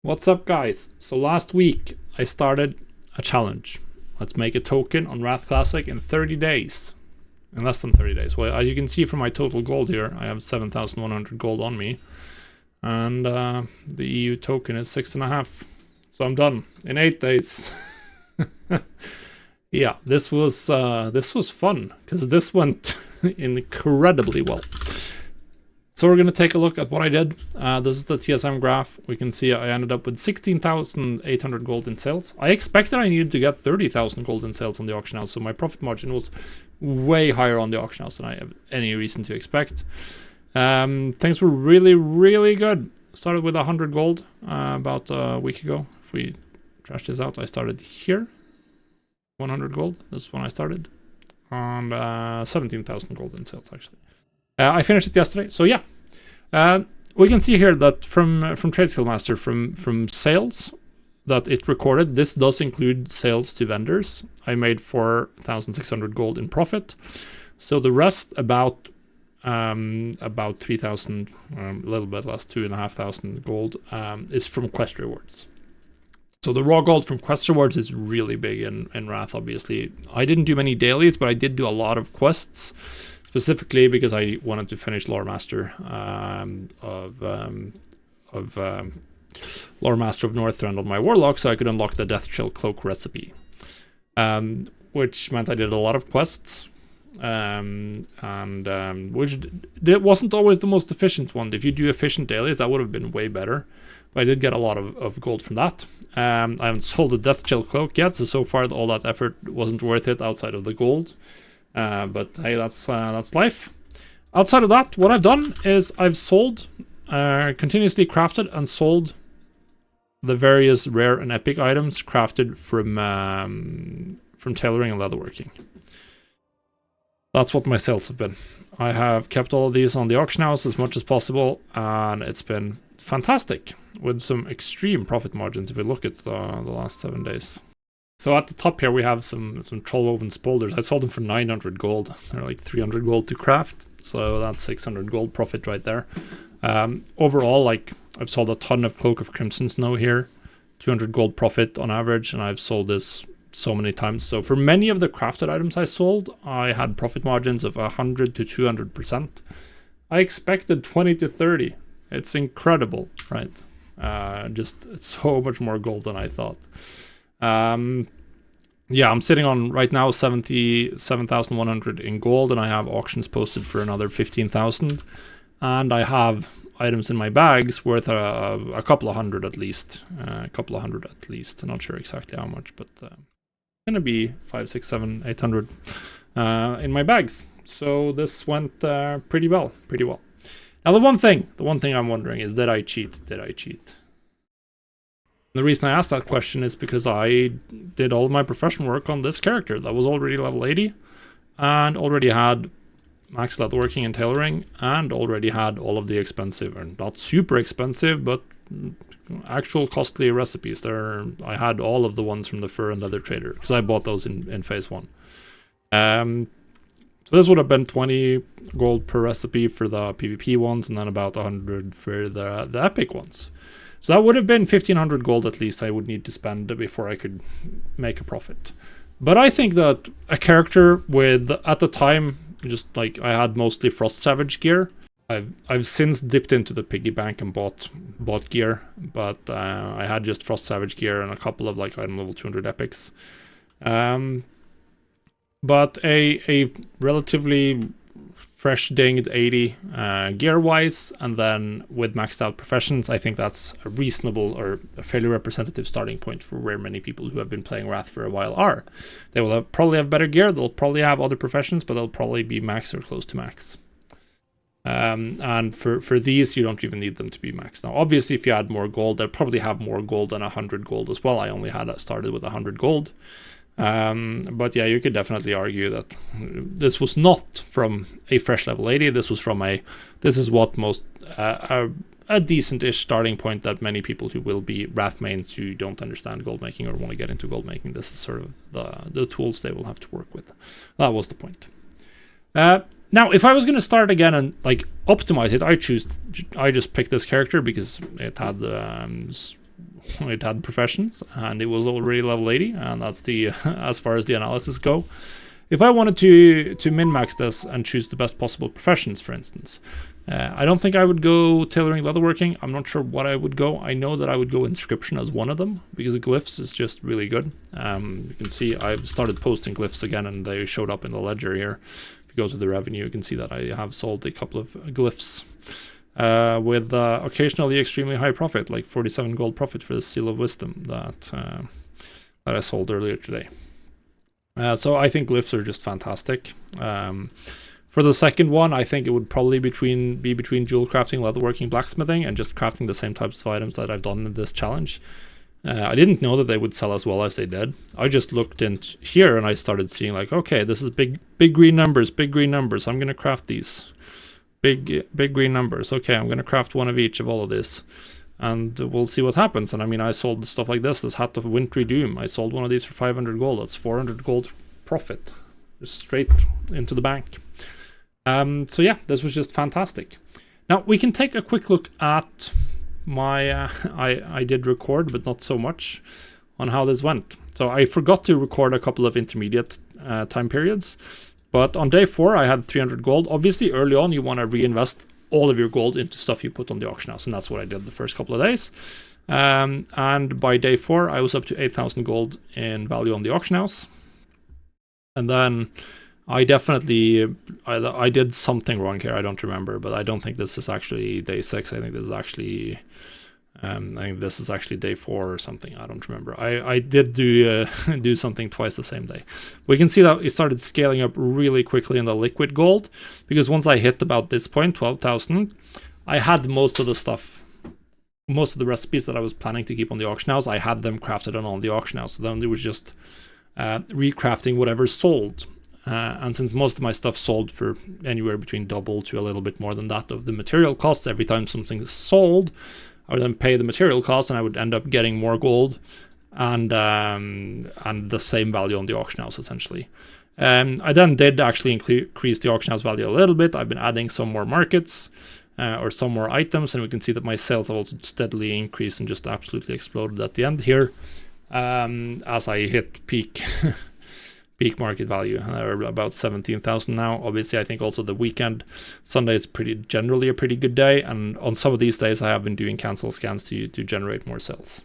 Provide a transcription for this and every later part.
What's up, guys? So last week I started a challenge. Let's make a token on Wrath Classic in 30 days. In less than 30 days. Well, as you can see from my total gold here, I have 7,100 gold on me. And the EU token is 6.5. So I'm done in 8 days. Yeah, this was fun because this went incredibly well. So we're going to take a look at what I did. This is the TSM graph. We can see I ended up with 16,800 gold in sales. I expected I needed to get 30,000 gold in sales on the auction house, so my profit margin was way higher on the auction house than I have any reason to expect. Things were really, really good. Started with 100 gold about a week ago. If we trash this out, I started here. 100 gold, that's when I started. And 17,000 gold in sales, actually. I finished it yesterday, so yeah. We can see here that from Trade Skill Master, from sales that it recorded, this does include sales to vendors. I made 4,600 gold in profit. So the rest, about 3,000, a little bit less, 2,500 gold, is from quest rewards. So the raw gold from quest rewards is really big in Wrath, obviously. I didn't do many dailies, but I did do a lot of quests. Specifically because I wanted to finish Lore Master of Lore Master of Northrend on my Warlock, so I could unlock the Death Chill Cloak recipe, which meant I did a lot of quests, which it wasn't always the most efficient one. If you do efficient dailies, that would have been way better, but I did get a lot of gold from that. I haven't sold the Death Chill Cloak yet, so far all that effort wasn't worth it outside of the gold. But hey, that's life. Outside of that, what I've done is I've sold, continuously crafted and sold the various rare and epic items crafted from tailoring and leatherworking. That's what my sales have been. I have kept all of these on the auction house as much as possible, and it's been fantastic with some extreme profit margins if we look at the last 7 days. So at the top here we have some troll woven spolders. I sold them for 900 gold. They're like 300 gold to craft, so that's 600 gold profit right there. Overall, like, I've sold a ton of Cloak of Crimson Snow here, 200 gold profit on average, and I've sold this so many times. So for many of the crafted items I sold, I had profit margins of 100 to 200%. I expected 20 to 30. It's incredible, right? Just so much more gold than I thought. Yeah, I'm sitting on right now 77,100 in gold, and I have auctions posted for another 15,000, and I have items in my bags worth a couple of hundred at least. I'm not sure exactly how much, but gonna be 5, 6, 7, 800 in my bags. So this went pretty well. Now the one thing I'm wondering is, did I cheat? The reason I asked that question is because I did all of my professional work on this character that was already level 80 and already had max leatherworking and tailoring and already had all of the expensive, or not super expensive, but actual costly recipes. I had all of the ones from the Fur and Leather Trader because I bought those in phase 1. So this would have been 20 gold per recipe for the PvP ones, and then about 100 for the epic ones. So that would have been 1,500 gold at least I would need to spend before I could make a profit. But I think that a character with, at the time, just like I had mostly Frost Savage gear. I've since dipped into the piggy bank and bought gear, but I had just Frost Savage gear and a couple of like item level 200 epics. But a relatively fresh dinged 80 gear wise, and then with maxed out professions, I think that's a reasonable or a fairly representative starting point for where many people who have been playing Wrath for a while are. They will probably have better gear, they'll probably have other professions, but they'll probably be max or close to max. And for these, you don't even need them to be max. Now, obviously, if you add more gold, they'll probably have more gold than 100 gold as well. I only had started with 100 gold. But yeah, you could definitely argue that this was not from a fresh level 80. This was from this is what most a decent-ish starting point that many people who will be Wrath mains who don't understand gold making or want to get into gold making, this is sort of the tools they will have to work with. That was the point. Now, if I was going to start again and like optimize it, I just picked this character because it had it had professions, and it was already level 80, and that's the as far as the analysis go. If I wanted to min-max this and choose the best possible professions, for instance, I don't think I would go tailoring leatherworking. I'm not sure what I would go. I know that I would go inscription as one of them, because glyphs is just really good. You can see I've started posting glyphs again, and they showed up in the ledger here. If you go to the revenue, you can see that I have sold a couple of glyphs with occasionally extremely high profit, like 47 gold profit for the Seal of Wisdom that I sold earlier today. So I think glyphs are just fantastic. For the second one, I think it would probably be between jewel crafting, leatherworking, blacksmithing, and just crafting the same types of items that I've done in this challenge. I didn't know that they would sell as well as they did. I just looked in here and I started seeing like, okay, this is big green numbers, big green numbers. I'm gonna craft these big green numbers. Okay, I'm gonna craft one of each of all of this, and we'll see what happens. And I mean, I sold stuff like this Hat of Wintry Doom. I sold one of these for 500 gold. That's 400 gold profit, just straight into the bank. So yeah, this was just fantastic. Now we can take a quick look at my I did record, but not so much on how this went. So I forgot to record a couple of intermediate time periods, but on day 4 I had 300 gold. Obviously early on you want to reinvest all of your gold into stuff you put on the auction house, and that's what I did the first couple of days. And by day 4 I was up to 8,000 gold in value on the auction house. And then I definitely I did something wrong here. I don't remember, but I don't think this is actually day 6. I think this is actually day 4 or something. I don't remember. I did do something twice the same day. We can see that it started scaling up really quickly in the liquid gold, because once I hit about this point, 12,000, I had most of the stuff, most of the recipes that I was planning to keep on the auction house. I had them crafted on the auction house. So then it was just recrafting whatever sold. And since most of my stuff sold for anywhere between double to a little bit more than that of the material costs every time something is sold, I would then pay the material cost, and I would end up getting more gold and the same value on the auction house essentially. I then did actually increase the auction house value a little bit. I've been adding some more markets or some more items, and we can see that my sales have also steadily increased and just absolutely exploded at the end here as I hit peak market value. They're about 17,000 now. Obviously, I think also the weekend, Sunday is generally a pretty good day, and on some of these days I have been doing cancel scans to generate more sales.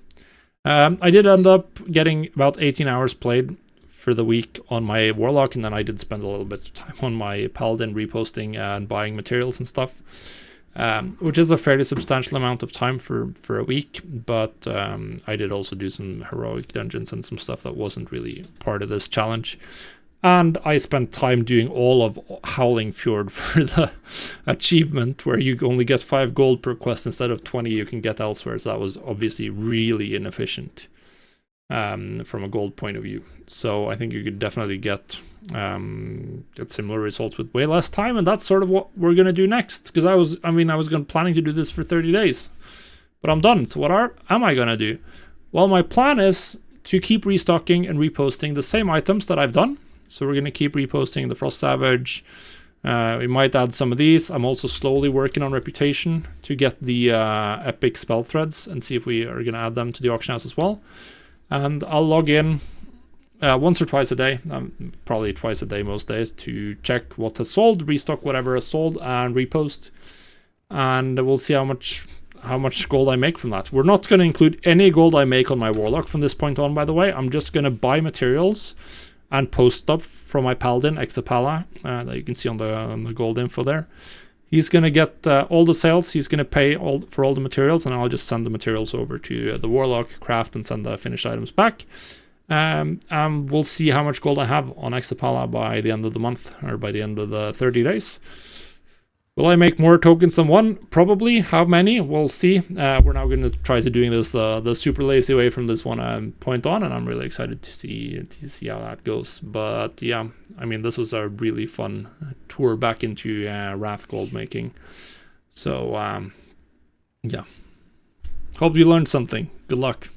I did end up getting about 18 hours played for the week on my Warlock, and then I did spend a little bit of time on my Paladin reposting and buying materials and stuff, which is a fairly substantial amount of time for a week, but I did also do some heroic dungeons and some stuff that wasn't really part of this challenge. And I spent time doing all of Howling Fjord for the achievement, where you only get 5 gold per quest instead of 20 you can get elsewhere. So that was obviously really inefficient from a gold point of view. So I think you could definitely get similar results with way less time, and that's sort of what we're gonna do next. Because I was planning to do this for 30 days, but I'm done. So what am I gonna do? Well, my plan is to keep restocking and reposting the same items that I've done. So we're gonna keep reposting the Frost Savage. We might add some of these. I'm also slowly working on reputation to get the epic spell threads and see if we are gonna add them to the auction house as well. And I'll log in once or twice a day, probably twice a day most days, to check what has sold, restock whatever has sold, and repost. And we'll see how much gold I make from that. We're not going to include any gold I make on my Warlock from this point on, by the way. I'm just going to buy materials and post stuff from my Paladin, Exapala, that you can see on the gold info there. He's going to get all the sales. He's going to pay for all the materials, and I'll just send the materials over to the Warlock, craft, and send the finished items back. We'll see how much gold I have on Exapala by the end of the month, or by the end of the 30 days. Will I make more tokens than one? Probably. How many? We'll see. We're now going to try to doing this the super lazy way from this one point on, and I'm really excited to see how that goes. But yeah, I mean, this was a really fun tour back into Wrath gold making. So yeah, hope you learned something. Good luck.